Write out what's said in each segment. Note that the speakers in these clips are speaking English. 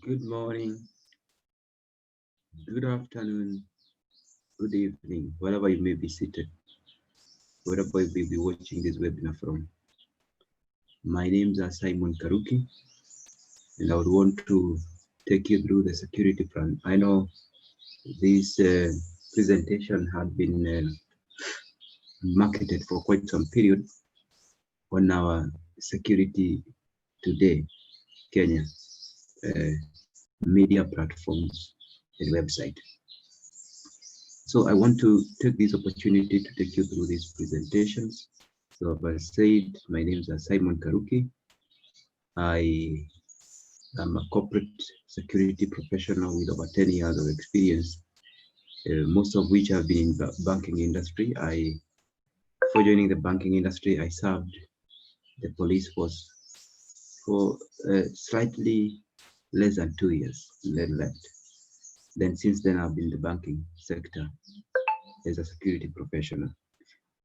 Good morning, good afternoon, good evening, wherever you may be seated, wherever you may be watching this webinar from. My name is Simon Karuki, and I would want to take you through the security plan. I know this presentation had been marketed for quite some period on our Security Today Kenya media platforms and website. So I want to take this opportunity to take you through these presentations. So as I said, my name is Simon Karuki. I am a corporate security professional with over 10 years of experience, most of which have been in the banking industry. Before joining the banking industry, I served the police force for slightly less than 2 years, then left. Then since then, I've been in the banking sector as a security professional.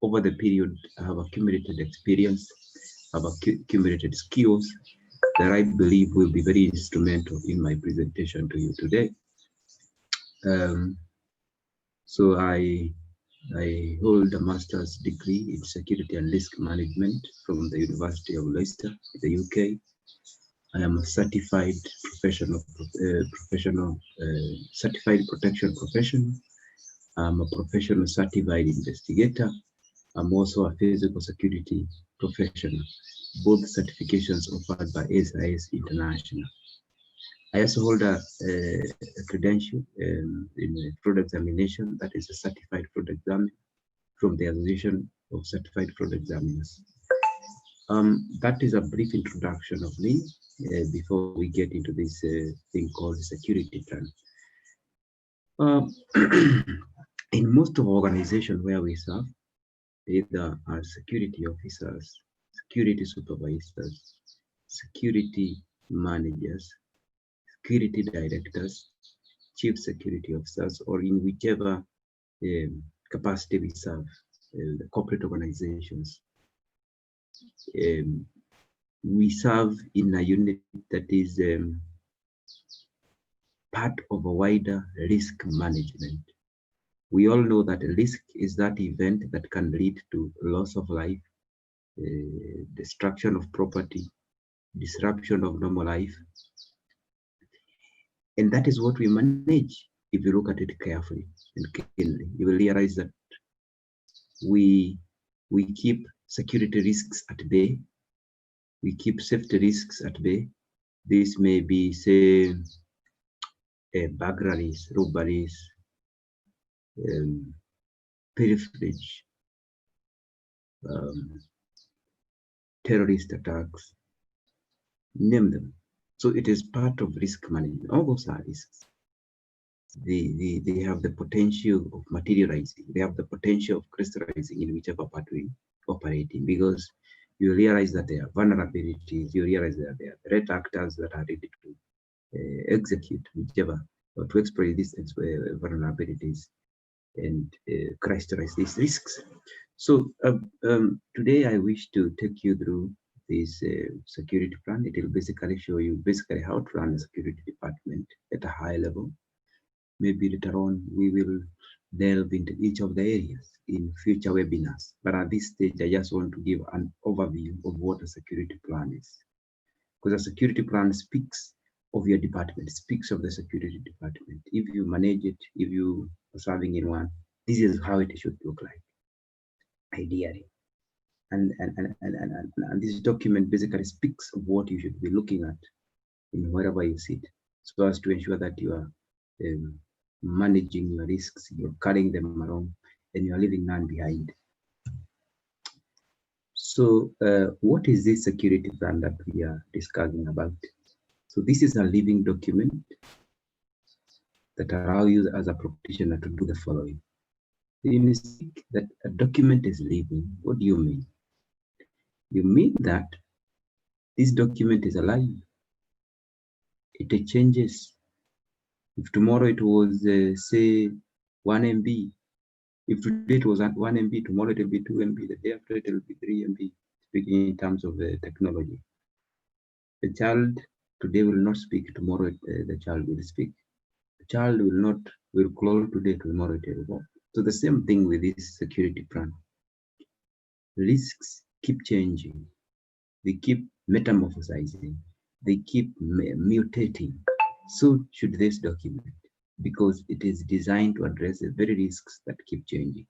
Over the period, I have accumulated experience, I've accumulated skills that I believe will be very instrumental in my presentation to you today. So I hold a master's degree in security and risk management from the University of Leicester, the UK. I am a certified certified protection professional. I'm a professional certified investigator. I'm also a physical security professional, both certifications offered by SIS International. I also hold a credential in fraud examination, that is a certified fraud examiner from the Association of Certified Fraud Examiners. That is a brief introduction of me before we get into this thing called security plan. In most of organizations where we serve, either as security officers, security supervisors, security managers, security directors, chief security officers, or in whichever capacity we serve, the corporate organizations. We serve in a unit that is part of a wider risk management. We all know that a risk is that event that can lead to loss of life, destruction of property, disruption of normal life. And that is what we manage. If you look at it carefully and keenly, you will realize that we keep security risks at bay. We keep safety risks at bay. This may be, say, burglaries, robberies, pilferage, terrorist attacks, name them. So it is part of risk management. All those are risks. They have the potential of materializing. They have the potential of crystallizing in whichever part we operate in, because you realize that there are vulnerabilities. You realize that there are threat actors that are ready to execute whichever, or to exploit these vulnerabilities and crystallize these risks. So today I wish to take you through this security plan. It will basically show you how to run a security department at a high level. Maybe later on we will delve into each of the areas in future webinars. But at this stage, I just want to give an overview of what a security plan is. Because a security plan speaks of your department, speaks of the security department. If you manage it, if you are serving in one, this is how it should look like, ideally. And this document basically speaks of what you should be looking at in wherever you sit, so as to ensure that you are managing your risks, you're carrying them along, and you're leaving none behind. So what is this security plan that we are discussing about? So this is a living document that allows you as a practitioner to do the following. When you speak that a document is living, what do you mean? You mean that this document is alive. It changes. If tomorrow it was, say, 1 MB, if today it was at 1 MB, tomorrow it will be 2 MB, the day after it will be 3 MB, speaking in terms of technology. A child Today will not speak, tomorrow the child will speak. The child will crawl today, tomorrow it will walk. So the same thing with this security plan. Risks keep changing, they keep metamorphosizing, they keep mutating. So should this document, because it is designed to address the very risks that keep changing.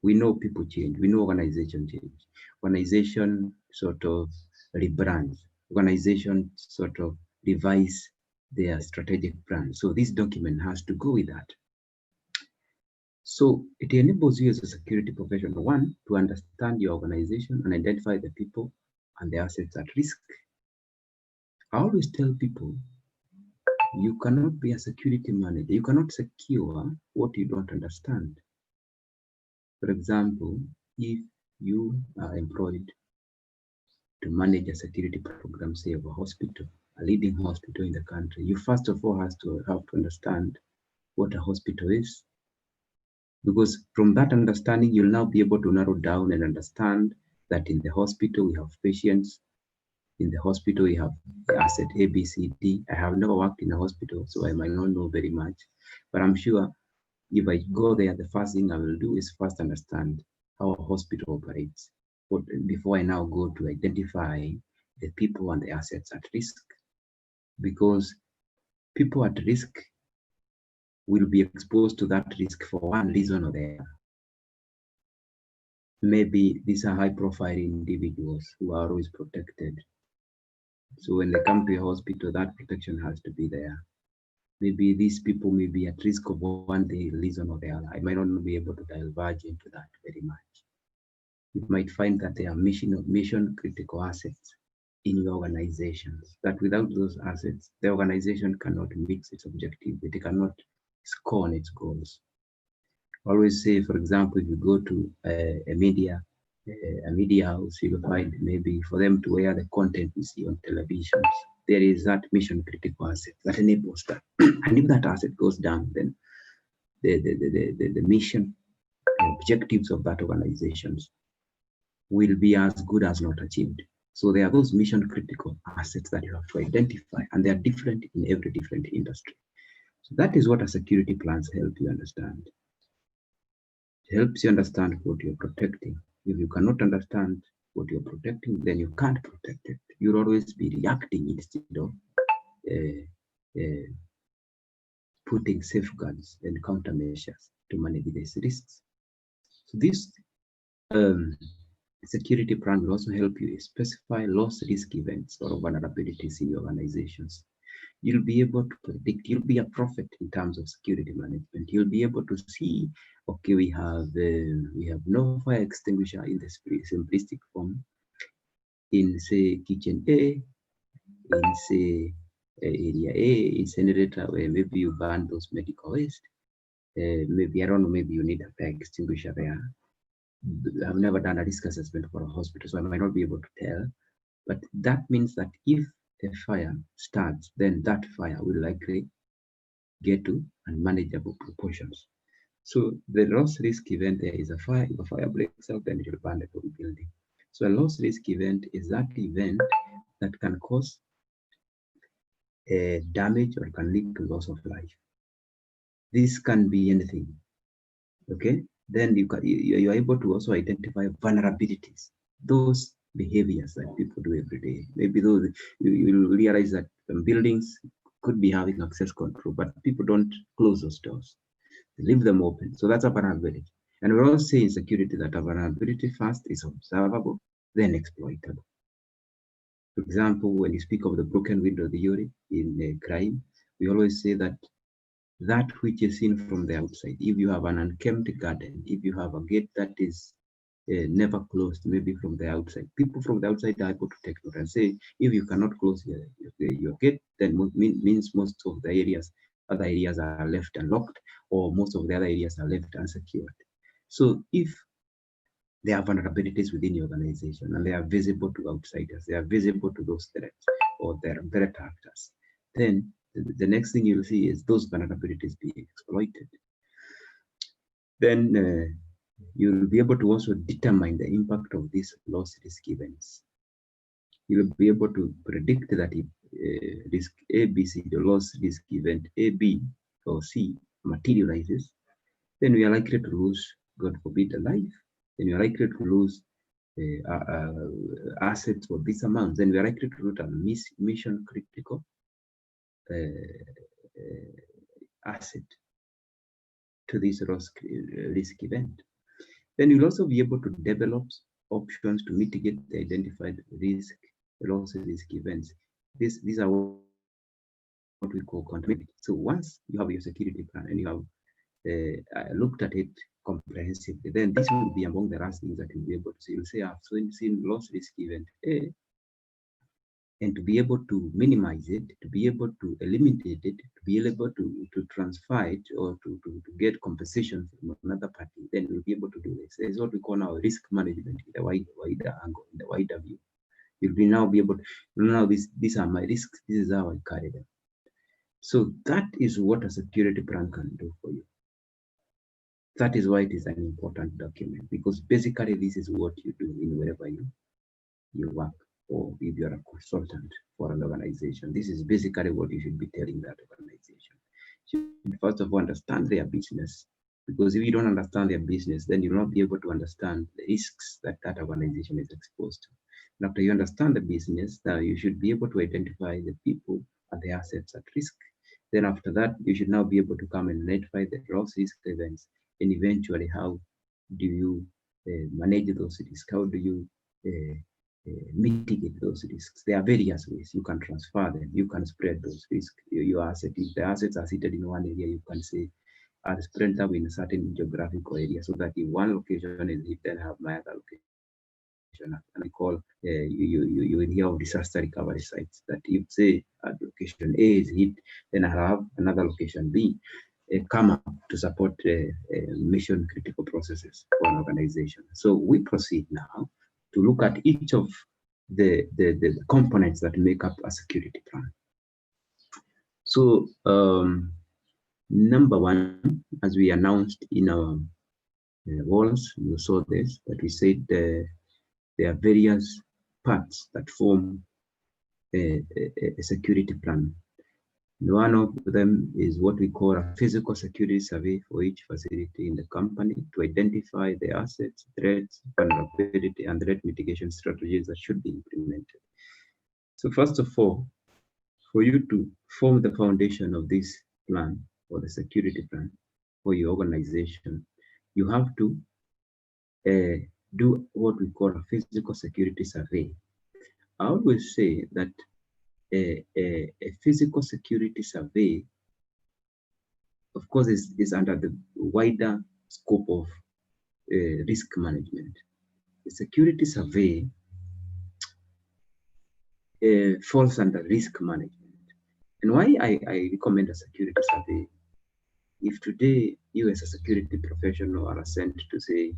We know people change, we know organization change. Organization sort of rebrands, organization sort of revise their strategic plan. So this document has to go with that. So it enables you as a security professional, one, to understand your organization and identify the people and the assets at risk. I always tell people, you cannot be a security manager. You cannot secure what you don't understand. For example, if you are employed to manage a security program, say of a hospital, a leading hospital in the country, you first of all have to understand what a hospital is. Because from that understanding, you'll now be able to narrow down and understand that in the hospital we have patients. In the hospital we have asset A, B, C, D. I have never worked in a hospital, so I might not know very much. But I'm sure if I go there, the first thing I will do is first understand how a hospital operates before I now go to identify the people and the assets at risk. Because people at risk will be exposed to that risk for one reason or the other. Maybe these are high-profile individuals who are always protected. So when they come to a hospital, that protection has to be there. Maybe these people may be at risk of one day reason or the other. I might not be able to diverge into that very much. You might find that there are mission critical assets in your organizations, that without those assets, the organization cannot meet its objective, it cannot score on its goals. I always say, for example, if you go to a media house, you'll find maybe for them to air the content we see on televisions, there is that mission critical asset that enables that. And if that asset goes down, then the mission, the objectives of that organizations will be as good as not achieved. So there are those mission critical assets that you have to identify, and they are different in every different industry. So that is what a security plans help you understand. It helps you understand what you're protecting. If you cannot understand what you're protecting, then you can't protect it. You'll always be reacting instead of putting safeguards and countermeasures to manage these risks. So this security plan will also help you specify loss risk events or vulnerabilities in your organizations. You'll be able to predict, you'll be a prophet in terms of security management. You'll be able to see, okay, we have no fire extinguisher in the simplistic form in, say, kitchen A, in, say, area A, incinerator, where maybe you burn those medical waste. Maybe, I don't know, maybe you need a fire extinguisher there. I've never done a risk assessment for a hospital, so I might not be able to tell. But that means that if a fire starts, then that fire will likely get to unmanageable proportions. So the loss risk event there is a fire. If a fire breaks out, then it will burn the whole building. So a loss risk event is that event that can cause damage or can lead to loss of life. This can be anything. Okay, then you are able to also identify vulnerabilities, those behaviors that people do every day. Maybe those you realize that buildings could be having access control, but people don't close those doors. They leave them open. So that's a vulnerability. And we all say in security that a vulnerability first is observable, then exploitable. For example, when you speak of the broken window theory in crime, we always say that which is seen from the outside, if you have an unkempt garden, if you have a gate that is never closed, maybe from the outside, people from the outside are able to take note and say, if you cannot close your gate, then means most of the other areas are left unlocked, or most of the other areas are left unsecured. So if there are vulnerabilities within your organization and they are visible to outsiders, they are visible to those threats or their threat actors, then the next thing you'll see is those vulnerabilities being exploited. Then you'll be able to also determine the impact of these loss risk events. You'll be able to predict that if risk A, B, C, the loss risk event A, B, or C materializes, then we are likely to lose, God forbid, a life. Then you are likely to lose assets for this amount. Then we are likely to lose a mission critical asset to this risk event. Then you'll also be able to develop options to mitigate the identified loss risk events. These are what we call continuity. So once you have your security plan and you have looked at it comprehensively, then this will be among the last things that you'll be able to see. You'll say, I've seen loss risk event A, and to be able to minimize it, to be able to eliminate it, to be able to transfer it or to get compensation from another party, then we'll be able to do this. It's what we call now risk management in the wider angle, in the wider view. You'll be now be able to, now these are my risks, this is how I carry them. So that is what a security plan can do for you. That is why it is an important document, because basically this is what you do in wherever you work, or if you're a consultant for an organization. This is basically what you should be telling that organization. You should first of all understand their business, because if you don't understand their business, then you'll not be able to understand the risks that that organization is exposed to. And after you understand the business, now you should be able to identify the people and the assets at risk. Then after that, you should now be able to come and identify the loss risk events, and eventually how do you manage those risks? How do you mitigate those risks? There are various ways. You can transfer them. You can spread those risks. Your asset, if the assets are seated in one area, you can say, I'll spread them in a certain geographical area so that if one location is hit, then I have my other location. And we call you will hear of disaster recovery sites, that if say location A is hit, then I have another location B come up to support mission critical processes for an organization. So we proceed now to look at each of the components that make up a security plan. So number one, as we announced in our walls, you saw this, that we said there are various parts that form a security plan. One of them is what we call a physical security survey for each facility in the company to identify the assets, threats, vulnerability, and threat mitigation strategies that should be implemented. So first of all, for you to form the foundation of this plan or the security plan for your organization, you have to do what we call a physical security survey. I always say that a physical security survey, of course, is under the wider scope of risk management. The security survey falls under risk management. And why I recommend a security survey, if today you as a security professional are sent to say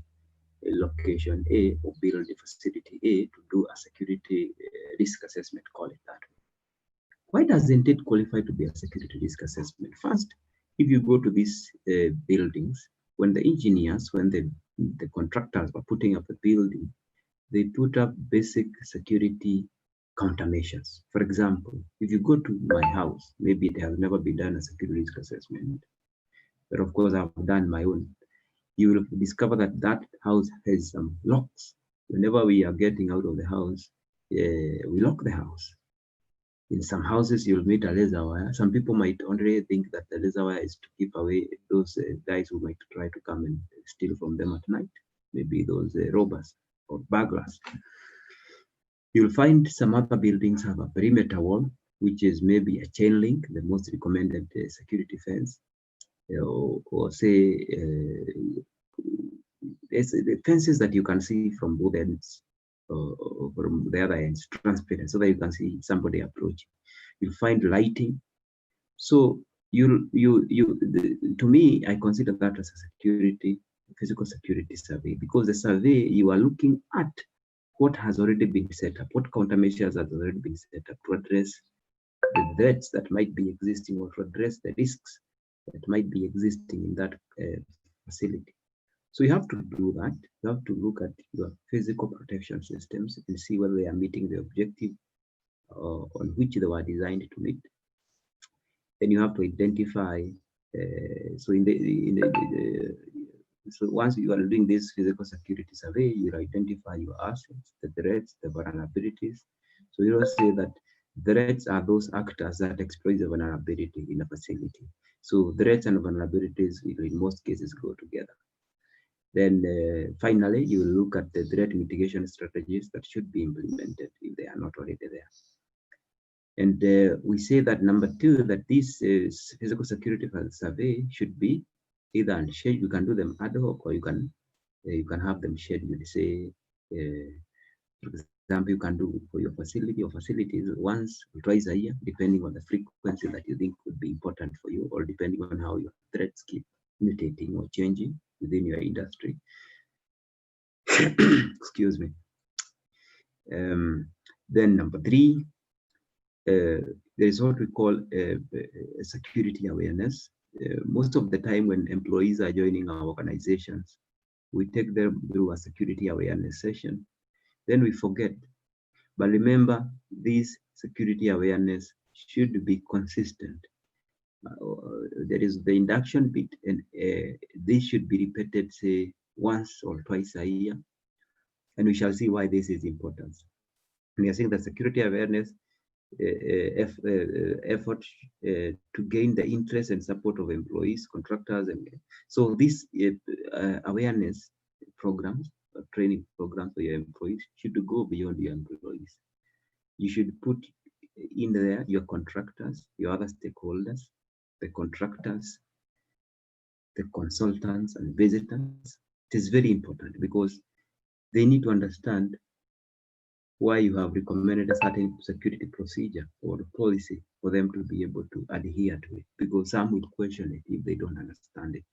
a location A or build a facility A to do a security risk assessment, call it that way. Why doesn't it qualify to be a security risk assessment? First, if you go to these buildings, when the engineers, when the contractors were putting up the building, they put up basic security countermeasures. For example, if you go to my house, maybe it has never been done a security risk assessment, but of course I've done my own. You will discover that that house has some locks. Whenever we are getting out of the house, we lock the house. In some houses, you'll meet a laser wire. Some people might only think that the laser wire is to keep away those guys who might try to come and steal from them at night. Maybe those robbers or burglars. You'll find some other buildings have a perimeter wall, which is maybe a chain link, the most recommended security fence, or say the fences that you can see from both ends, or from the other ends, transparent, so that you can see somebody approaching. You'll find lighting. So to me, I consider that as a physical security survey, because the survey, you are looking at what has already been set up, what countermeasures have already been set up to address the threats that might be existing, or to address the risks that might be existing in that facility. So you have to do that. You have to look at your physical protection systems and see whether they are meeting the objective on which they were designed to meet. Then you have to identify. So so once you are doing this physical security survey, you will identify your assets, the threats, the vulnerabilities. So you will say that threats are those actors that exploit the vulnerability in a facility. So threats and vulnerabilities will in most cases go together. Then finally, you will look at the threat mitigation strategies that should be implemented if they are not already there. And we say that number two, that this physical security survey should be either unscheduled. You can do them ad hoc, or you can have them scheduled. Say, for example, you can do for your facility or facilities once or twice a year, depending on the frequency that you think would be important for you, or depending on how your threats keep mutating or changing within your industry. Excuse me. Then number three, there is what we call security awareness. Most of the time when employees are joining our organizations, we take them through a security awareness session. Then we forget. But remember, this security awareness should be consistent. There is the induction bit, and this should be repeated, say, once or twice a year. And we shall see why this is important. We are saying that security awareness effort to gain the interest and support of employees, contractors, and so this awareness programs, training programs for your employees should go beyond your employees. You should put in there your contractors, your other stakeholders, the contractors, the consultants, and visitors. It is very important because they need to understand why you have recommended a certain security procedure or policy for them to be able to adhere to it, because some will question it if they don't understand it.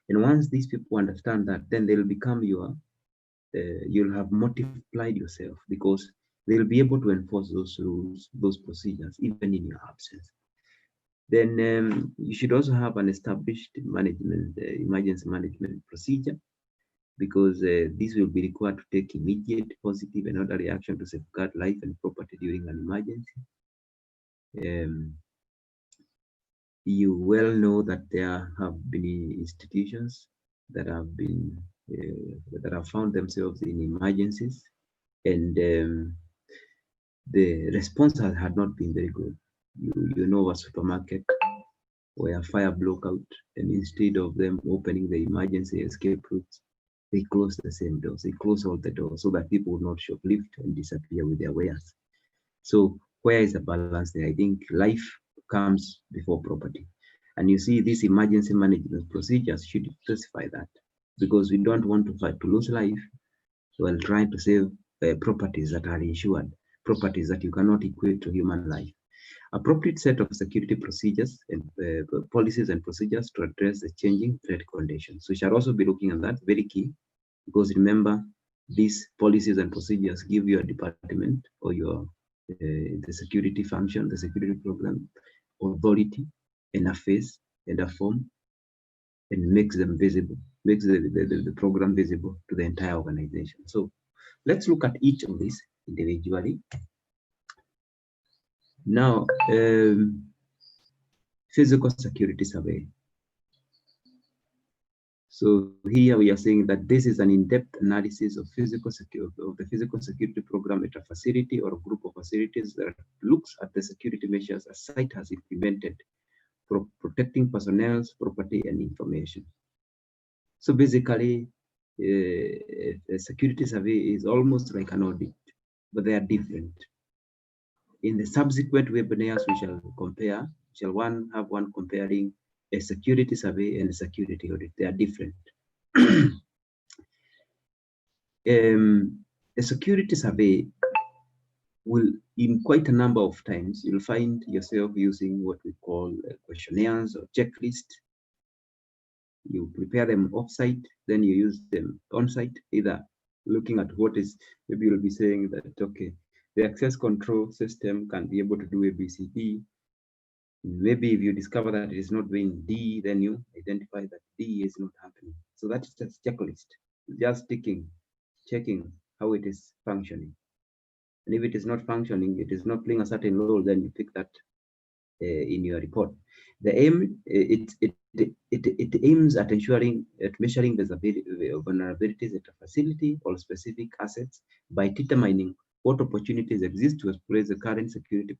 And once these people understand that, then they'll become you'll have multiplied yourself, because they'll be able to enforce those rules, those procedures, even in your absence. Then you should also have an established management, emergency management procedure, because this will be required to take immediate, positive, and other reaction to safeguard life and property during an emergency. You well know that there have been institutions that have been that have found themselves in emergencies, and the response had not been very good. You know, a supermarket where fire broke out, and instead of them opening the emergency escape routes, they close the same doors. They close all the doors so that people will not shoplift and disappear with their wares. So where is the balance there? I think life comes before property. And you see, these emergency management procedures should specify that, because we don't want to fight to lose life while trying to save properties that are insured, properties that you cannot equate to human life. Appropriate set of security procedures and policies and procedures to address the changing threat conditions. So we shall also be looking at that, very key, because remember, these policies and procedures give your department or your the security function, the security program, authority, and a face and a form, and makes them visible, makes the program visible to the entire organization. So let's look at each of these individually. Now, physical security survey. So here we are saying that this is an in-depth analysis of the physical security program at a facility or a group of facilities that looks at the security measures a site has implemented for protecting personnel's property and information. So basically, a security survey is almost like an audit, but they are different. In the subsequent webinars, we shall compare, have one comparing a security survey and a security audit. They are different. A security survey will, in quite a number of times, you'll find yourself using what we call questionnaires or checklists. You prepare them offsite, then you use them on-site, either looking at what is, maybe you'll be saying that, okay, the access control system can be able to do ABCD. Maybe if you discover that it is not doing D, then you identify that D is not happening. So that is just checklist, just checking how it is functioning. And if it is not functioning, it is not playing a certain role, then you pick that in your report. The aim, it aims at ensuring, at measuring vulnerabilities at a facility or specific assets by determining what opportunities exist to exploit the current security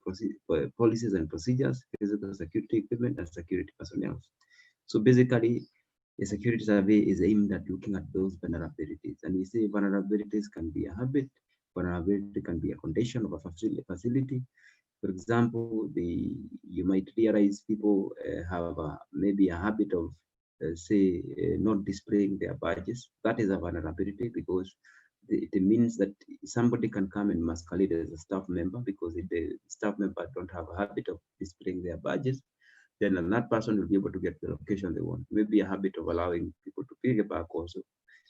policies and procedures, physical security equipment, and security personnel. So basically, a security survey is aimed at looking at those vulnerabilities. And we say vulnerabilities can be a habit, vulnerability can be a condition of a facility. For example, you might realize people have maybe a habit of, say, not displaying their badges. That is a vulnerability because it means that somebody can come and masquerade as a staff member, because if the staff member don't have a habit of displaying their badges, then that person will be able to get the location they want. Maybe a habit of allowing people to piggyback also.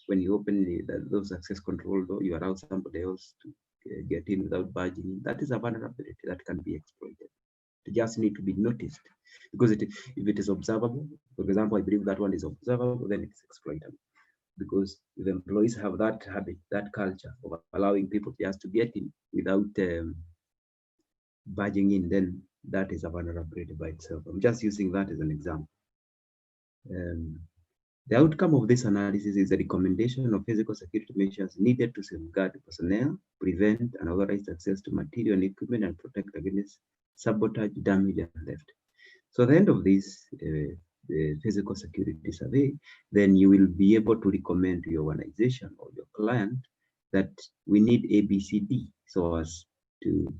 When you open those access control door, you allow somebody else to get in without badging. That is a vulnerability that can be exploited. It just need to be noticed, because if it is observable, for example, I believe that one is observable, then it's exploitable. Because if employees have that habit, that culture of allowing people just to get in without badging in, then that is a vulnerability by itself. I'm just using that as an example. The outcome of this analysis is a recommendation of physical security measures needed to safeguard personnel, prevent unauthorized access to material and equipment, and protect against sabotage, damage, and theft. So at the end of this physical security survey, then you will be able to recommend to your organization or your client that we need ABCD so as to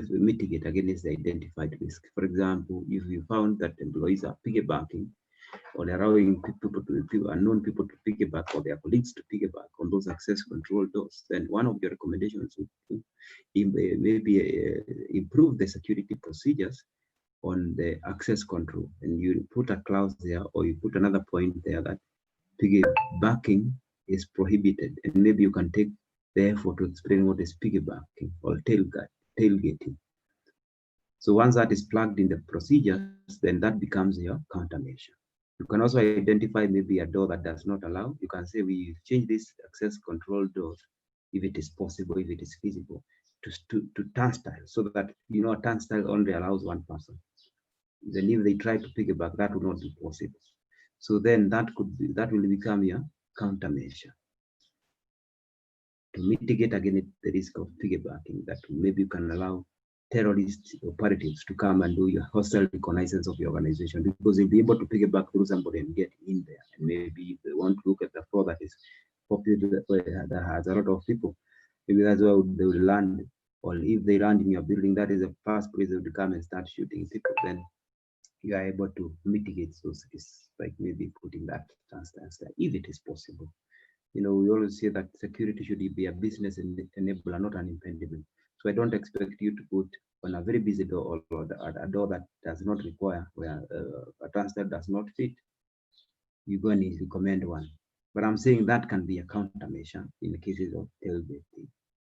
mitigate against the identified risk. For example, if you found that employees are piggybacking or allowing unknown people to piggyback, or their colleagues to piggyback on those access control doors, then one of your recommendations would be maybe improve the security procedures on the access control, and you put a clause there, or you put another point there that piggybacking is prohibited, and maybe you can take the effort to explain what is piggybacking or tailgating. So once that is plugged in the procedures, then that becomes your countermeasure. You can also identify maybe a door that does not allow. You can say we change this access control doors, if it is possible, if it is feasible, to turnstile, so that a turnstile only allows one person. Then if they try to piggyback, that will not be possible. So then that will become your countermeasure to mitigate against the risk of piggybacking, that maybe you can allow terrorist operatives to come and do your hostile reconnaissance of your organization, because they'll be able to piggyback through somebody and get in there. And maybe if they want to look at the floor that is popular, that has a lot of people, maybe that's where they will land. Or if they land in your building, that is the first place they will come and start shooting people. Then you are able to mitigate those risks, like maybe putting that stance there, if it is possible. We always say that security should be a business enabler, not an impediment. So I don't expect you to put on a very busy door, or a door that does not require, where a turnstile does not fit. You go and recommend one. But I'm saying that can be a countermeasure in cases of tailgating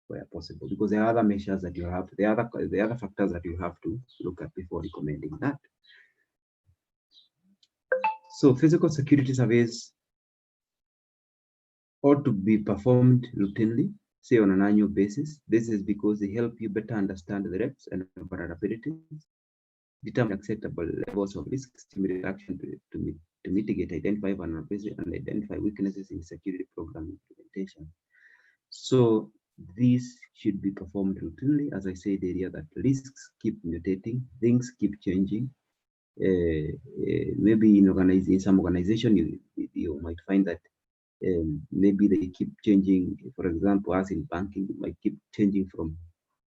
where possible, because there are other measures that you have, the other factors that you have to look at before recommending that. So physical security surveys ought to be performed routinely, say on an annual basis. This is because they help you better understand the threats and vulnerabilities, determine acceptable levels of risk, stimulate action to mitigate, identify vulnerabilities, and identify weaknesses in security program implementation. So these should be performed routinely. As I said earlier, that risks keep mutating, things keep changing. Maybe in some organization, you might find that maybe they keep changing. For example, as in banking, it might keep changing from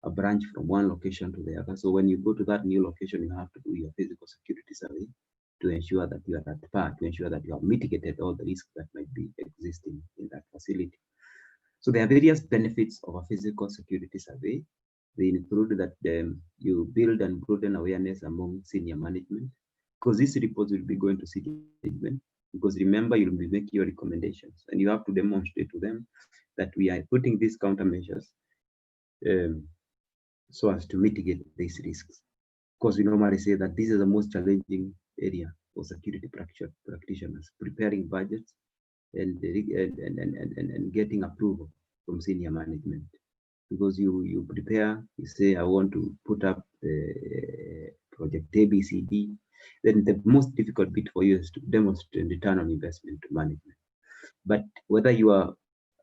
a branch from one location to the other. So when you go to that new location, you have to do your physical security survey to ensure that you are at par, to ensure that you have mitigated all the risks that might be existing in that facility. So there are various benefits of a physical security survey. They include that you build and broaden awareness among senior management, because these reports will be going to senior management. Because remember, you'll be making your recommendations, and you have to demonstrate to them that we are putting these countermeasures so as to mitigate these risks. Because we normally say that this is the most challenging area for security practitioners: preparing budgets, and getting approval from senior management. Because you prepare, you say, I want to put up project ABCD, then the most difficult bit for you is to demonstrate return on investment to management. But whether you are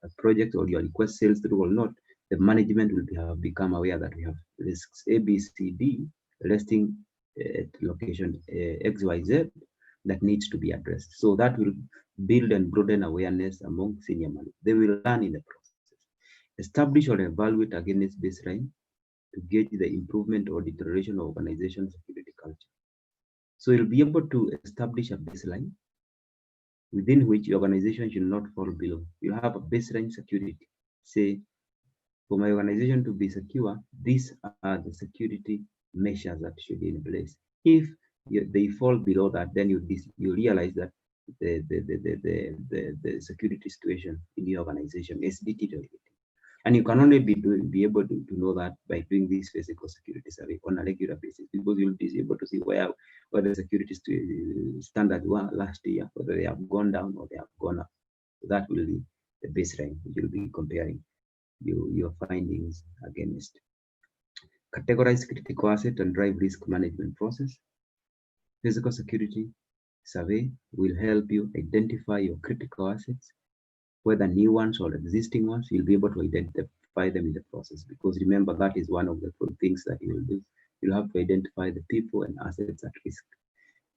a project or your request sales through or not, the management will have become aware that we have risks ABCD resting at location XYZ that needs to be addressed. So that will build and broaden awareness among senior managers. They will learn in the process. Establish or evaluate against baseline to gauge the improvement or deterioration of organization security culture. So you'll be able to establish a baseline within which your organization should not fall below. You have a baseline security. Say, for my organization to be secure, these are the security measures that should be in place. If they fall below that, then you realize that the security situation in your organization is deteriorating. And you can only be able to know that by doing this physical security survey on a regular basis, because you'll be able to see where the security standards were last year, whether they have gone down or they have gone up. That will be the baseline you'll be comparing your findings against. Categorize critical asset and drive risk management process. Physical security survey will help you identify your critical assets, whether new ones or existing ones. You'll be able to identify them in the process, because remember, that is one of the things that you will do. You'll have to identify the people and assets at risk.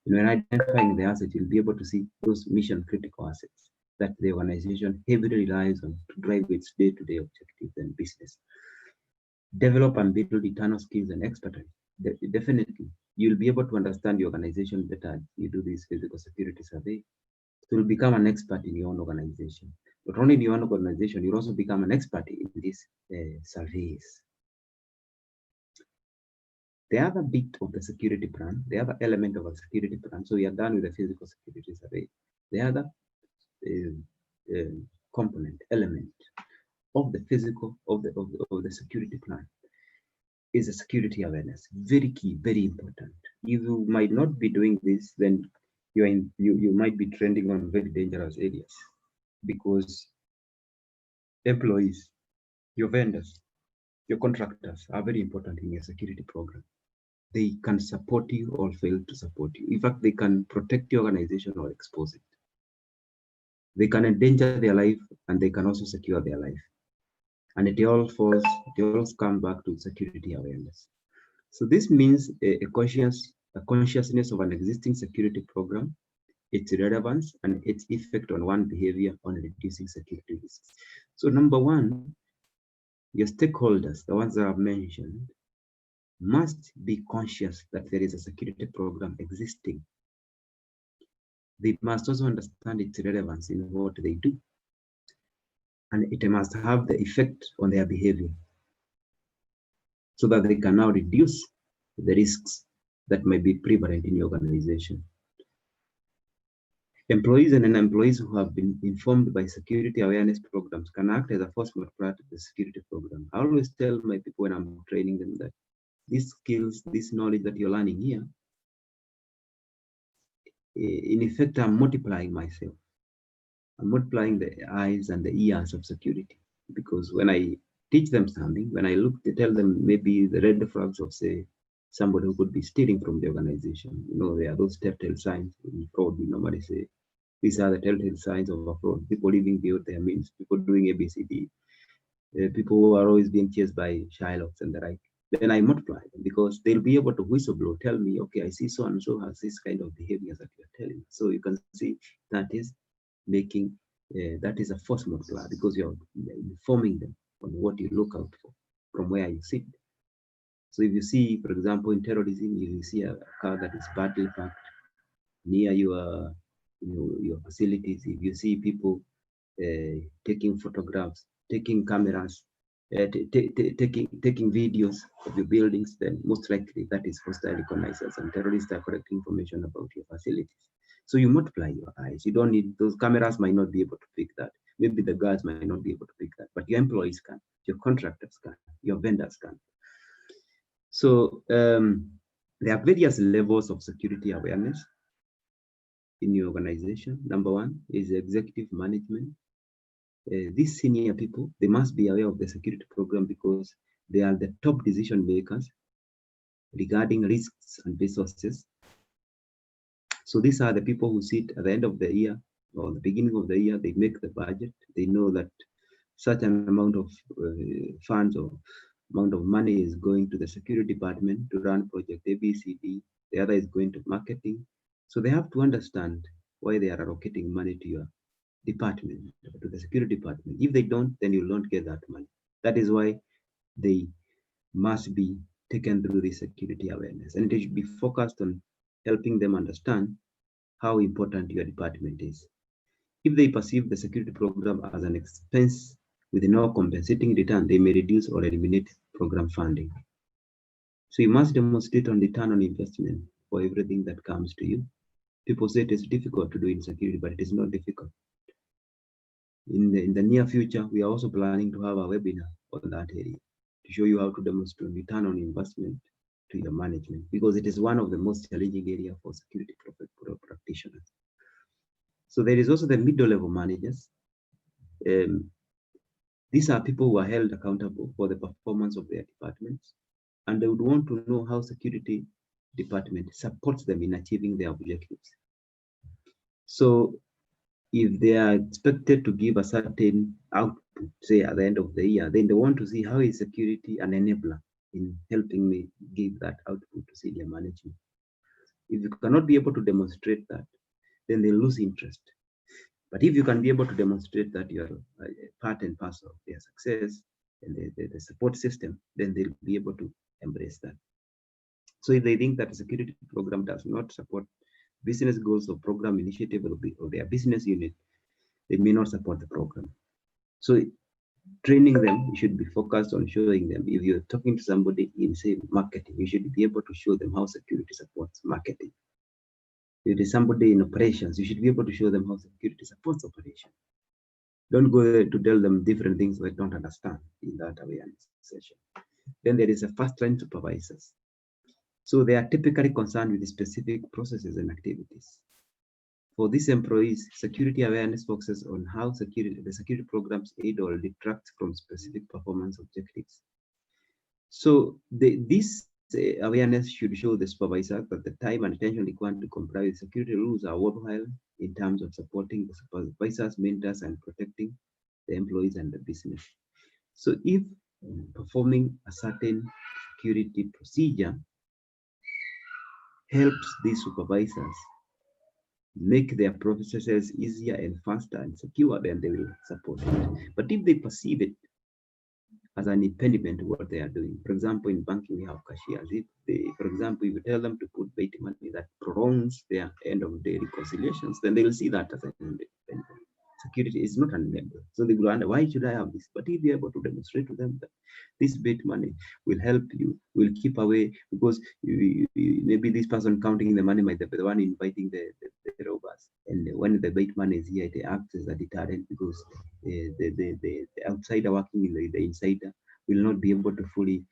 And when identifying the assets, you'll be able to see those mission critical assets that the organization heavily relies on to drive its day-to-day objectives and business. Develop and build internal skills and expertise. Definitely, you'll be able to understand your organization better. You do this physical security survey. So you'll become an expert in your own organization. Not only in your own organization, you'll also become an expert in these surveys. The other bit of the security plan, the other element of a security plan, so we are done with the physical security survey. The other component, element of the physical, of the security plan is a security awareness. Very key, very important. If you might not be doing this, then you might be trending on very dangerous areas, because employees, your vendors, your contractors are very important in your security program. They can support you or fail to support you. In fact, they can protect your organization or expose it. They can endanger their life, and they can also secure their life. And it all comes back to security awareness. So this means a consciousness of an existing security program, its relevance, and its effect on one behavior on reducing security risks. So number one, your stakeholders, the ones that I've mentioned, must be conscious that there is a security program existing. They must also understand its relevance in what they do, and it must have the effect on their behavior, so that they can now reduce the risks that may be prevalent in your organization. Employees and employees who have been informed by security awareness programs can act as a force multiplier to the security program. I always tell my people when I'm training them that these skills, this knowledge that you're learning here, in effect, I'm multiplying myself. I'm multiplying the eyes and the ears of security, because when I teach them something, when I look to tell them maybe the red flags of, say, somebody who could be stealing from the organization, there are those telltale signs in fraud. We normally say these are the telltale signs of a fraud: people living beyond their means, people doing ABCD, people who are always being chased by Shylocks and the like. Then I multiply them, because they'll be able to whistleblow, tell me, okay, I see so and so has this kind of behaviors that you're telling. So you can see that is making that is a force multiplier, because you're informing them on what you look out for from where you sit. So if you see, for example, in terrorism, if you see a car that is badly parked near your facilities, if you see people taking photographs, taking cameras, taking videos of your buildings, then most likely that is hostile reconnaissance, and terrorists are collecting information about your facilities. So you multiply your eyes. You don't need those cameras, might not be able to pick that. Maybe the guards might not be able to pick that, but your employees can, your contractors can, your vendors can. So there are various levels of security awareness. in your organization. Number one is executive management. These senior people, they must be aware of the security program because they are the top decision makers regarding risks and resources. So these are the people who sit at the end of the year or the beginning of the year, they make the budget. They know that such an amount of funds or amount of money is going to the security department to run project ABCD. The other is going to marketing. So they have to understand why they are allocating money to your department, to the security department. If they don't, then you don't get that money. That is why they must be taken through this security awareness. And it should be focused on helping them understand how important your department is. If they perceive the security program as an expense with no compensating return, they may reduce or eliminate program funding. So you must demonstrate on return on investment for everything that comes to you. People say it is difficult to do in security, but it is not difficult. In the near future, we are also planning to have a webinar on that area to show you how to demonstrate return on investment to your management, because it is one of the most challenging areas for security practitioners. So there is also the middle level managers. These are people who are held accountable for the performance of their departments, and they would want to know how security department supports them in achieving their objectives. So if they are expected to give a certain output, say at the end of the year, then they want to see how is security an enabler in helping me give that output to senior management. If you cannot be able to demonstrate that, then they lose interest. But if you can be able to demonstrate that you are part and parcel of their success and the support system, then they'll be able to embrace that. So if they think that the security program does not support business goals or program initiative of their business unit, they may not support the program. So training them, you should be focused on showing them. If you're talking to somebody in, say, marketing, you should be able to show them how security supports marketing. If it is somebody in operations, you should be able to show them how security supports operation. Don't go there to tell them different things they don't understand in that awareness session. Then there is a first line supervisors. So they are typically concerned with specific processes and activities. For these employees, security awareness focuses on how the security programs aid or detract from specific performance objectives. So this awareness should show the supervisor that the time and attention required to comply with security rules are worthwhile in terms of supporting the supervisors, mentors, and protecting the employees and the business. So if performing a certain security procedure helps these supervisors make their processes easier and faster and secure, then they will support it. But if they perceive it as an impediment to what they are doing, for example, in banking, we have cashiers. If they, for example, if you tell them to put bait money that prolongs their end of day reconciliations, then they will see that as an impediment. Security is not an enabler. So they will wonder, why should I have this? But if you're able to demonstrate to them that this bait money will help you, will keep away, because maybe this person counting the money might be the one inviting the robbers. And when the bait money is here, it acts as a deterrent, because the outsider working in the insider will not be able to fully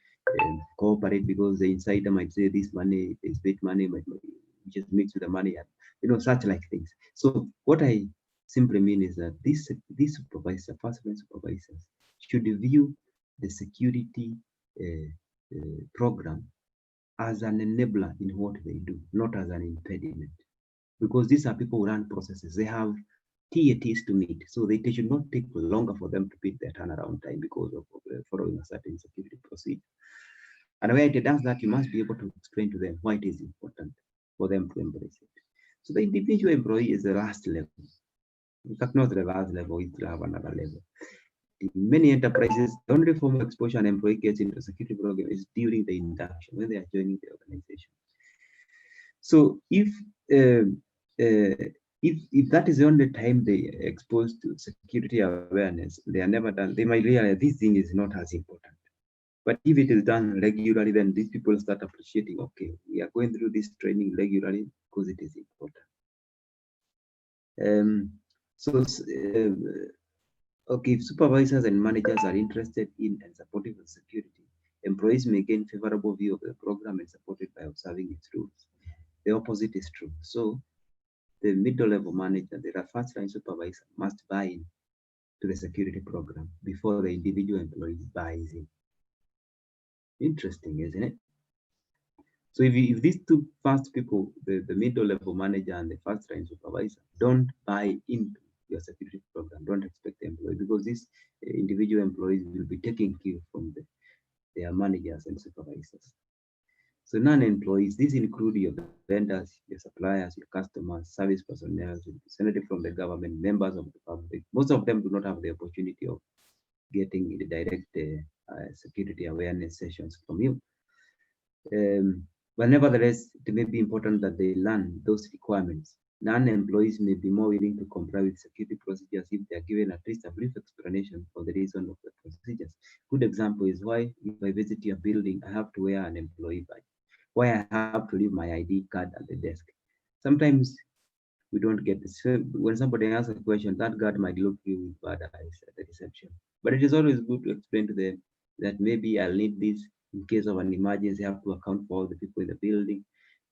cooperate, because the insider might say this money is bait money, might just mix with the money, and such like things. So what I simply mean is that these supervisors, first line supervisors, should view the security program as an enabler in what they do, not as an impediment. Because these are people who run processes. They have TATs to meet. So they should not take longer for them to beat their turnaround time because of following a certain security procedure. And when it does that, you must be able to explain to them why it is important for them to embrace it. So the individual employee is the last level. In fact, not the last level, it will have another level. In many enterprises, the only form of exposure an employee gets into a security program is during the induction, when they are joining the organization. So if that is the only time they are exposed to security awareness, they are never done. They might realize this thing is not as important. But if it is done regularly, then these people start appreciating, okay, we are going through this training regularly because it is important. Okay, if supervisors and managers are interested in and supportive of security, employees may gain favorable view of the program and support it by observing its rules. The opposite is true. So the middle level manager, the first line supervisor must buy in to the security program before the individual employee buys in. Interesting, isn't it? So if these two first people, the middle level manager and the first line supervisor, don't buy into your security program, don't expect the employee, because these individual employees will be taking cue from their managers and supervisors. So non-employees, these include your vendors, your suppliers, your customers, service personnel, representatives from the government, members of the public. Most of them do not have the opportunity of getting the direct security awareness sessions from you. But nevertheless, it may be important that they learn those requirements. Non-employees may be more willing to comply with security procedures if they are given at least a brief explanation for the reason of the procedures. Good example is why if I visit your building, I have to wear an employee badge. Why I have to leave my ID card at the desk. Sometimes we don't get this. When somebody asks a question, that guard might look you with bad eyes at the reception. But it is always good to explain to them that maybe I'll need this in case of an emergency. I have to account for all the people in the building.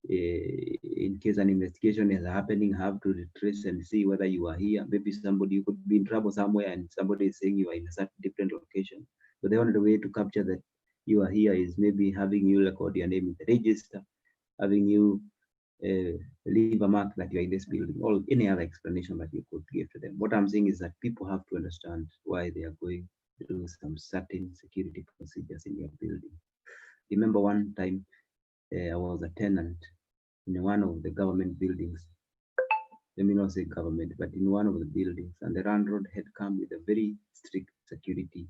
In case an investigation is happening, I have to trace and see whether you are here. Maybe somebody, you could be in trouble somewhere and somebody is saying you are in a certain different location. So the only way to capture that you are here is maybe having you record your name in the register, having you leave a mark that you're in this building, or any other explanation that you could give to them. What I'm saying is that people have to understand why they are going through some certain security procedures in your building. Remember one time I was a tenant in one of the government buildings. Let me not say government, but in one of the buildings, and the landlord had come with a very strict security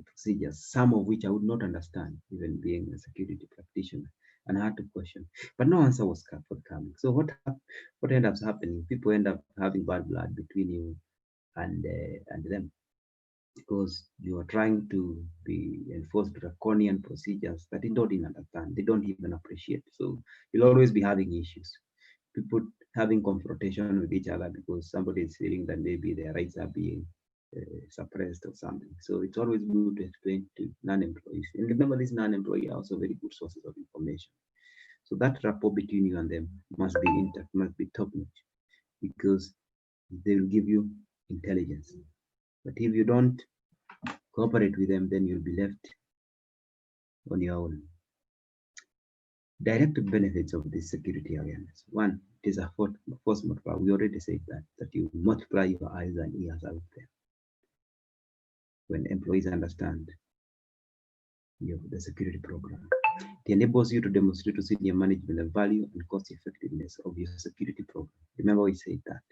procedures, some of which I would not understand, even being a security practitioner, and I had to question. But no answer was forthcoming. So what ends up happening? People end up having bad blood between you and them, because you are trying to be enforce draconian procedures that they don't even understand, they don't even appreciate. So you'll always be having issues. People having confrontation with each other because somebody is feeling that maybe their rights are being suppressed or something. So it's always good to explain to non-employees. And remember, these non-employees are also very good sources of information. So that rapport between you and them must be intact, must be top-notch, because they will give you intelligence. But if you don't cooperate with them, then you'll be left on your own. Direct benefits of this security awareness. One, it is a force multiplier. We already said that you multiply your eyes and ears out there. When employees understand the security program, it enables you to demonstrate to senior management the value and cost effectiveness of your security program. Remember we said that.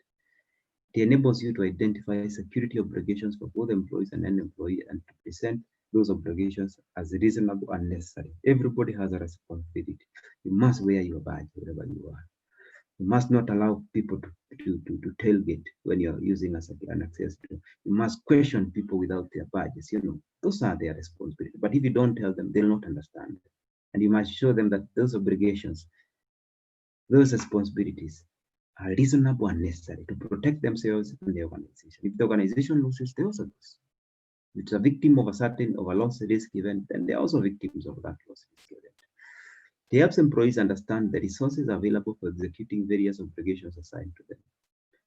It enables you to identify security obligations for both employees and non-employees and to present those obligations as reasonable and necessary. Everybody has a responsibility. You must wear your badge wherever you are. You must not allow people to tailgate when you're using an access to. You must question people without their badges. Those are their responsibility. But if you don't tell them, they'll not understand. And you must show them that those obligations, those responsibilities are reasonable and necessary to protect themselves and the organization. If the organization loses, they also lose. If it's a victim of a loss risk event, then they're also victims of that loss risk event. It helps employees understand the resources available for executing various obligations assigned to them.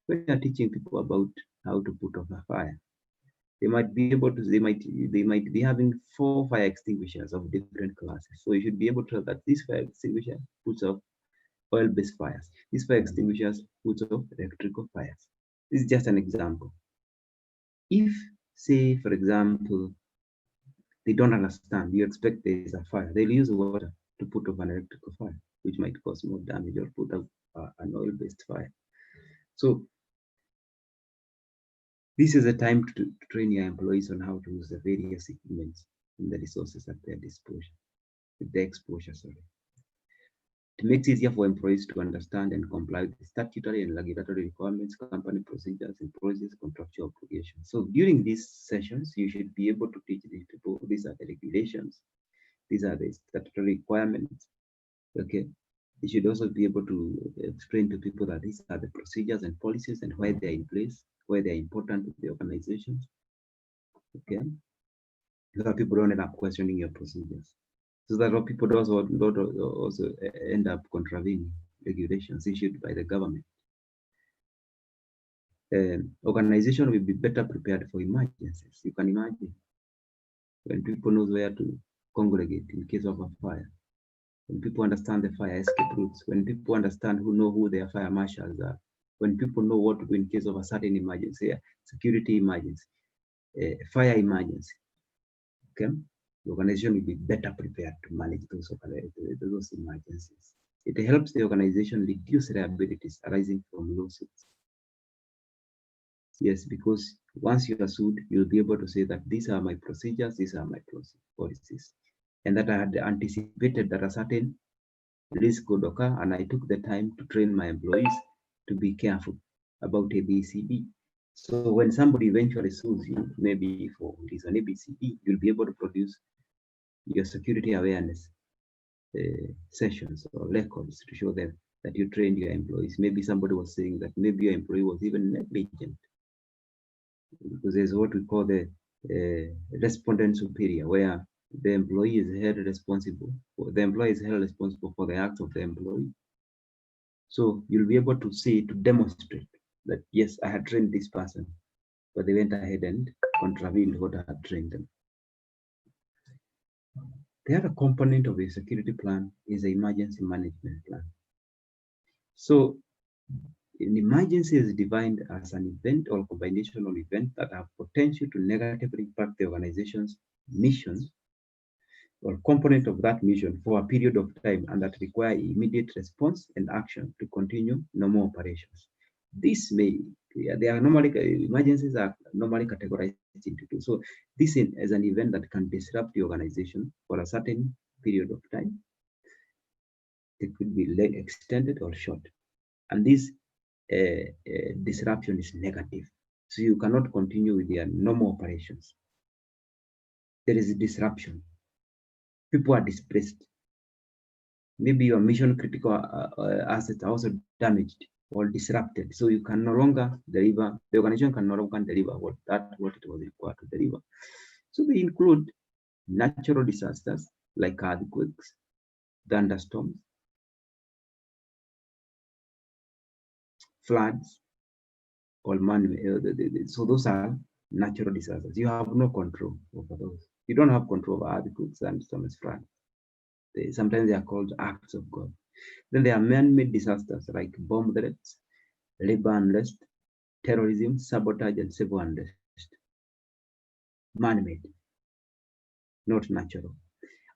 When you're teaching people about how to put off a fire, they might be having 4 fire extinguishers of different classes. So you should be able to tell that this fire extinguisher puts off oil-based fires. This fire extinguishers puts off electrical fires. This is just an example. If, say, for example, they don't understand, you expect there is a fire, they'll use water to put off an electrical fire, which might cause more damage, or put out an oil-based fire. So this is a time to train your employees on how to use the various equipments and the resources at their disposal, sorry. It makes it easier for employees to understand and comply with the statutory and regulatory requirements, company procedures, and policies, contractual obligations. So during these sessions, you should be able to teach these people, these are the regulations, these are the statutory requirements. Okay. You should also be able to explain to people that these are the procedures and policies and why they're in place, why they're important to the organizations. Okay. So that people don't end up questioning your procedures. So that people don't also end up contravening regulations issued by the government. organization will be better prepared for emergencies. You can imagine when people know where to congregate in case of a fire, when people understand the fire escape routes, when people understand who their fire marshals are, when people know what to do in case of a certain emergency, security emergency, fire emergency. Okay, the organization will be better prepared to manage those emergencies. It helps the organization reduce liabilities arising from lawsuits. Yes, because once you are sued, you'll be able to say that these are my procedures, these are my policies, and that I had anticipated that a certain risk could occur, and I took the time to train my employees to be careful about ABCD. So when somebody eventually sues you, maybe for reason ABCD, you'll be able to produce your security awareness sessions or records to show them that you trained your employees. Maybe somebody was saying that maybe your employee was even negligent, because there's what we call the respondent superior, where the employee is held responsible, or the employee is held responsible for the acts of the employee. So you'll be able to see, to demonstrate that, yes, I had trained this person, but they went ahead and contravened what I had trained them. The other component of a security plan is the emergency management plan. So an emergency is defined as an event or combination of events that have potential to negatively impact the organization's mission or component of that mission for a period of time, and that require immediate response and action to continue normal operations. This may, they are normally, emergencies are normally categorized into two. So this is an event that can disrupt the organization for a certain period of time. It could be extended or short. And this disruption is negative. So you cannot continue with your normal operations. There is a disruption. People are displaced. Maybe your mission critical assets are also damaged or disrupted. So you can no longer deliver, the organization can no longer deliver what it was required to deliver. So they include natural disasters like earthquakes, thunderstorms, floods, or so those are natural disasters. You have no control over those. You don't have control over earthquakes, thunderstorms, floods. Sometimes they are called acts of God. Then there are man-made disasters like bomb threats, labor unrest, terrorism, sabotage, and civil unrest. Man-made, not natural.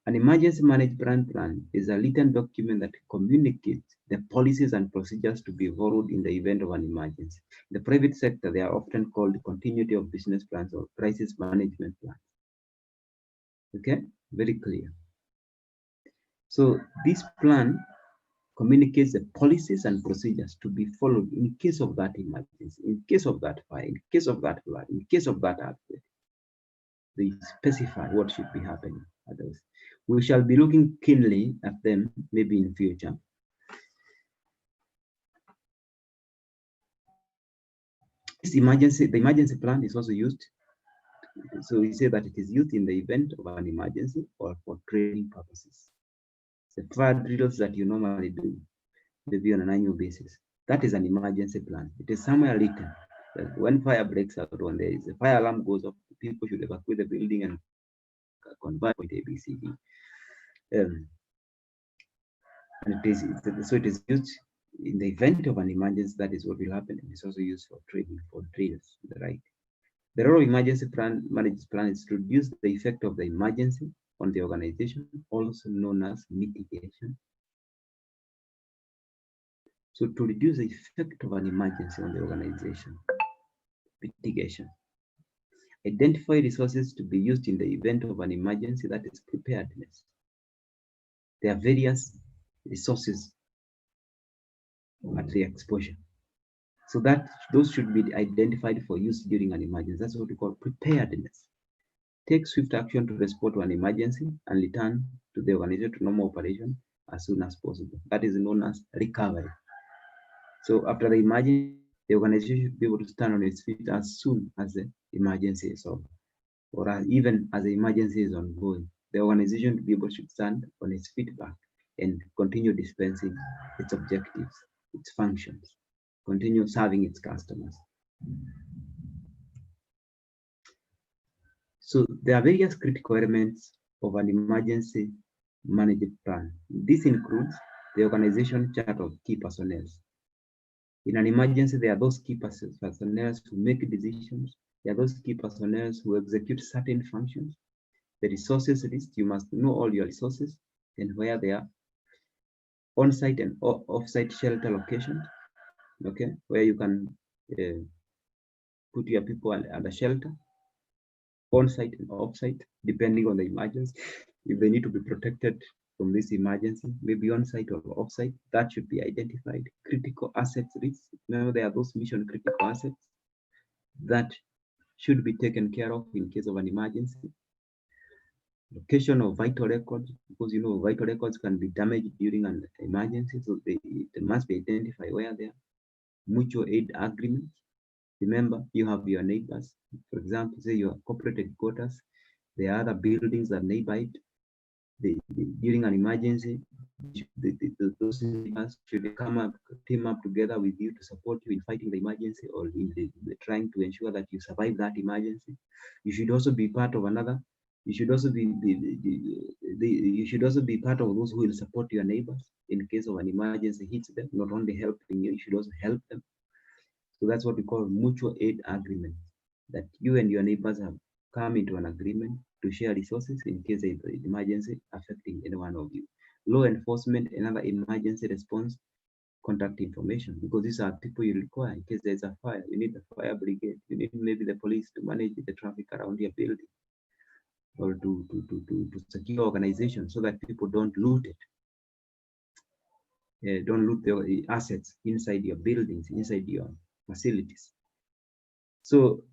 An emergency management plan is a written document that communicates the policies and procedures to be followed in the event of an emergency. In the private sector, they are often called continuity of business plans or crisis management plans. Okay, very clear. So this plan communicates the policies and procedures to be followed in case of that emergency, in case of that fire, in case of that flood, in case of that earthquake. They specify what should be happening. Others, we shall be looking keenly at them maybe in future. The emergency plan is also used. So we say that it is used in the event of an emergency or for training purposes. The fire drills that you normally do, maybe on an annual basis, that is an emergency plan. It is somewhere written that when fire breaks out, when there is a fire alarm goes off, people should evacuate the building and convert point ABCD. And so it is used in the event of an emergency. That is what will happen. It's also used for training, for drills, right? The role of emergency management plan is to reduce the effect of the emergency on the organization, also known as mitigation. So to reduce the effect of an emergency on the organization, mitigation. Identify resources to be used in the event of an emergency, that is preparedness. There are various resources at the exposure. So that those should be identified for use during an emergency. That's what we call preparedness. Take swift action to respond to an emergency and return to the organization to normal operation as soon as possible. That is known as recovery. So after the emergency, the organization should be able to stand on its feet as soon as the emergency is over, or even as the emergency is ongoing. The organization to be able to stand on its feet back and continue dispensing its objectives, its functions, continue serving its customers. So there are various critical elements of an emergency management plan. This includes the organization chart of key personnel. In an emergency, there are those key personnel who make decisions. There are those key personnel who execute certain functions. The resources list, you must know all your resources and where they are. On-site and off-site shelter locations, okay, where you can put your people under shelter, on-site and off-site, depending on the emergency. If they need to be protected from this emergency, maybe on-site or off-site, that should be identified. Critical assets list, remember there are those mission critical assets that should be taken care of in case of an emergency. Location of vital records, because you know vital records can be damaged during an emergency, so they must be identified where they are. Mutual aid agreement. Remember, you have your neighbors. For example, say your corporate headquarters, there are other buildings that neighbor it. During an emergency, those neighbors should come up, team up together with you to support you in fighting the emergency or in trying to ensure that you survive that emergency. You should also be part of another. You should also you should also be part of those who will support your neighbors in case of an emergency hits them. Not only helping you should also help them. So that's what we call mutual aid agreement, that you and your neighbors have come into an agreement to share resources in case of an emergency affecting any one of you. Law enforcement, another emergency response contact information, because these are people you require in case there's a fire. You need the fire brigade, you need maybe the police to manage the traffic around your building, or to secure organization so that people don't loot it. Don't loot the assets inside your buildings, inside your facilities. So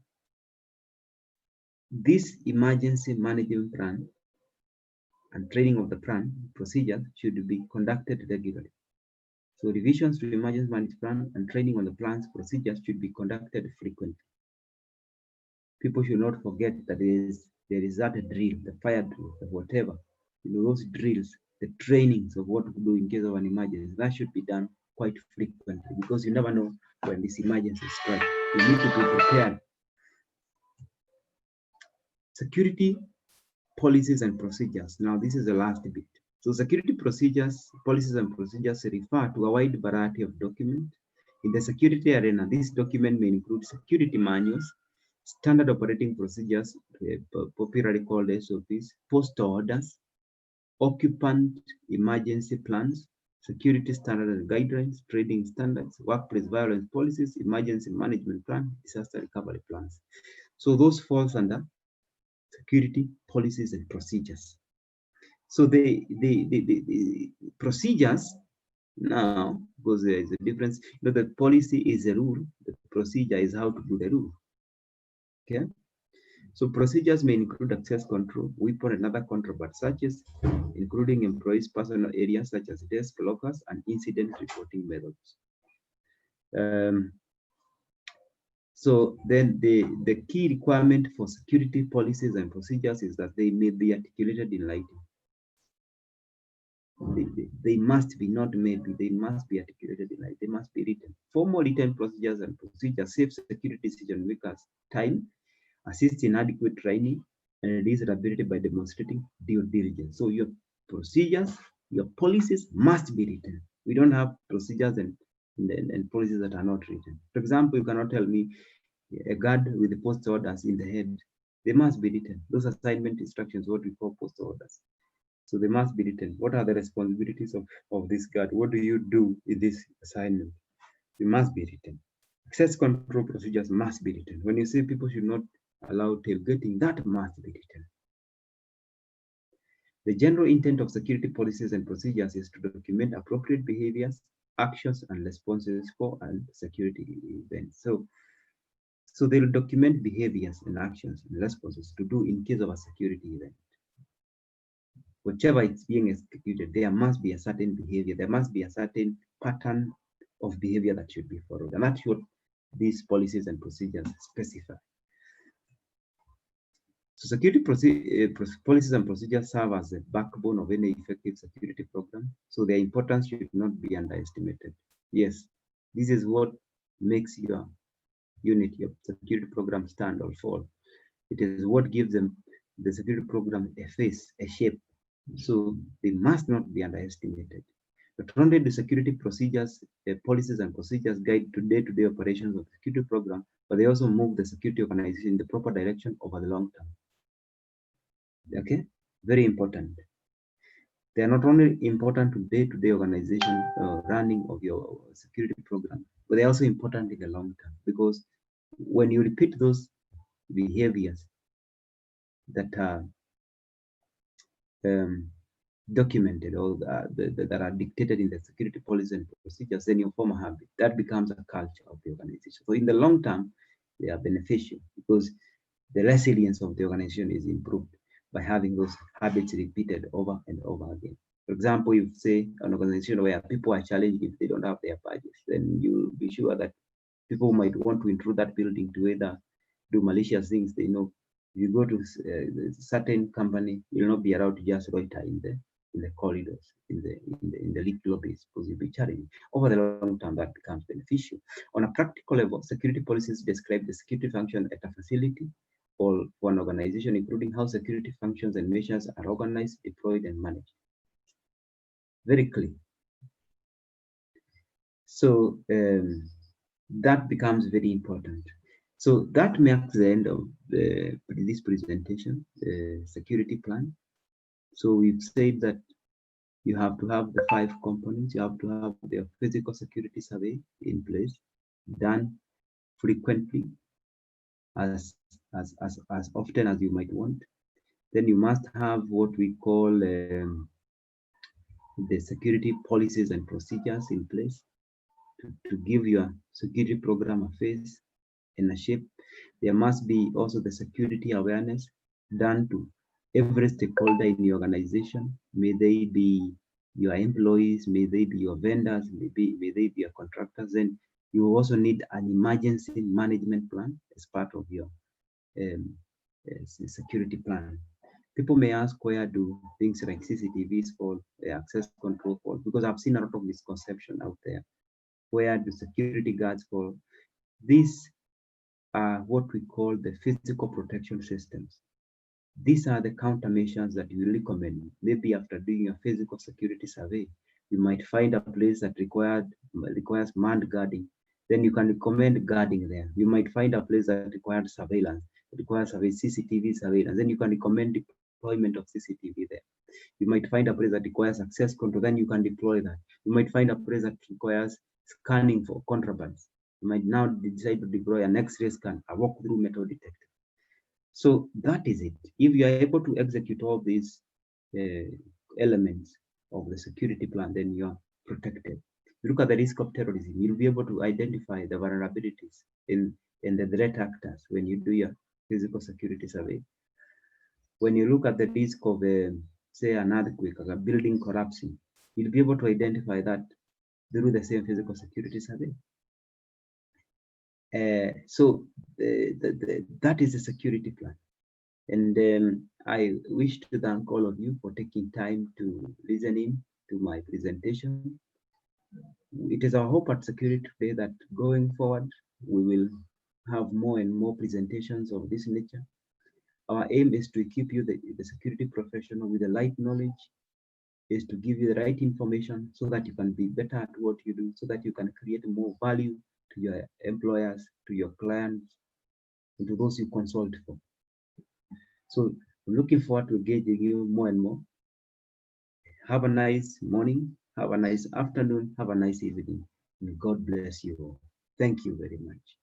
this emergency management plan and training of the plan procedures should be conducted regularly. So revisions to emergency management plan and training on the plan's procedures should be conducted frequently. People should not forget that there is that drill, the fire drill, the whatever, those drills, the trainings of what to do in case of an emergency, that should be done quite frequently, because you never know when this emergency strikes. You need to be prepared. Security policies and procedures. Now, this is the last bit. So security procedures, policies and procedures refer to a wide variety of documents. In the security arena, this document may include security manuals, standard operating procedures, popularly called SOPs, post orders, occupant emergency plans, security standards and guidelines, trading standards, workplace violence policies, emergency management plan, disaster recovery plans. So those falls under security policies and procedures. So the procedures now, because there is a difference, the policy is a rule, the procedure is how to do the rule. Okay. So procedures may include access control, weapon and other contraband searches, including employees' personal areas such as desk lockers and incident reporting methods. So then the key requirement for security policies and procedures is that they may be articulated in writing. They must be, not maybe, they must be articulated in writing. They must be written. Formal written procedures and procedures save security decision makers time, assist in adequate training, and reduce liability by demonstrating due diligence. So your procedures, your policies must be written. We don't have procedures and policies that are not written. For example, you cannot tell me a guard with the post orders in the head. They must be written. Those assignment instructions, what we call post orders. So they must be written. What are the responsibilities of this guard? What do you do in this assignment? They must be written. Access control procedures must be written. When you say people should not allow tailgating, that must be written. The general intent of security policies and procedures is to document appropriate behaviors, actions, and responses for and security events. So they'll document behaviors and actions and responses to do in case of a security event. Whichever it's being executed, there must be a certain behavior. There must be a certain pattern of behavior that should be followed. And that's what these policies and procedures specify. So security policies and procedures serve as the backbone of any effective security program. So their importance should not be underestimated. Yes, this is what makes your unit your security program stand or fall. It is what gives them the security program a face, a shape. So they must not be underestimated. Not only do security procedures, policies and procedures guide to day-to-day operations of the security program, but they also move the security organization in the proper direction over the long term. Okay, very important. They are not only important to day-to-day organization running of your security program, but they're also important in the long term because when you repeat those behaviors that are um, documented or that are dictated in the security policy and procedures, then you form a habit. That becomes a culture of the organization. So in the long term, they are beneficial because the resilience of the organization is improved by having those habits repeated over and over again. For example, if say an organization where people are challenged if they don't have their badges, then you'll be sure that people might want to intrude that building to either do malicious things. They know if you go to a certain company, you'll not be allowed to just loiter in the corridors, in the lift lobbies, because you'll be challenged. Over the long term, that becomes beneficial. On a practical level, security policies describe the security function at a facility for an organization, including how security functions and measures are organized, deployed, and managed. Very clear. So that becomes very important. So that marks the end of this presentation, security plan. So we've said that you have to have the 5 components. You have to have the physical security survey in place, done frequently, as often as you might want. Then you must have what we call the security policies and procedures in place to give your security program a face and a shape. There must be also the security awareness done to every stakeholder in the organization. May they be your employees, may they be your vendors, may they be your contractors. And you also need an emergency management plan as part of your um, security plan. People may ask, where do things like CCTVs fall, access control fall? Because I've seen a lot of misconception out there. Where do security guards fall? These are what we call the physical protection systems. These are the countermeasures that we recommend. Maybe after doing a physical security survey, you might find a place that requires manned guarding. Then you can recommend guarding there. You might find a place that requires surveillance, CCTV surveillance. Then you can recommend deployment of CCTV there. You might find a place that requires access control. Then you can deploy that. You might find a place that requires scanning for contrabands. You might now decide to deploy an X-ray scan, a walk-through metal detector. So that is it. If you are able to execute all these elements of the security plan, then you are protected. You look at the risk of terrorism, you'll be able to identify the vulnerabilities in the threat actors when you do your physical security survey. When you look at the risk of, say, an earthquake or a building collapsing, you'll be able to identify that through the same physical security survey. So that is a security plan. And I wish to thank all of you for taking time to listen in to my presentation. It is our hope at Security Today that going forward, we will have more and more presentations of this nature. Our aim is to equip you, the security professional, with the right knowledge, is to give you the right information so that you can be better at what you do, so that you can create more value to your employers, to your clients, and to those you consult for. So I'm looking forward to engaging you more and more. Have a nice morning, have a nice afternoon, have a nice evening. And God bless you all. Thank you very much.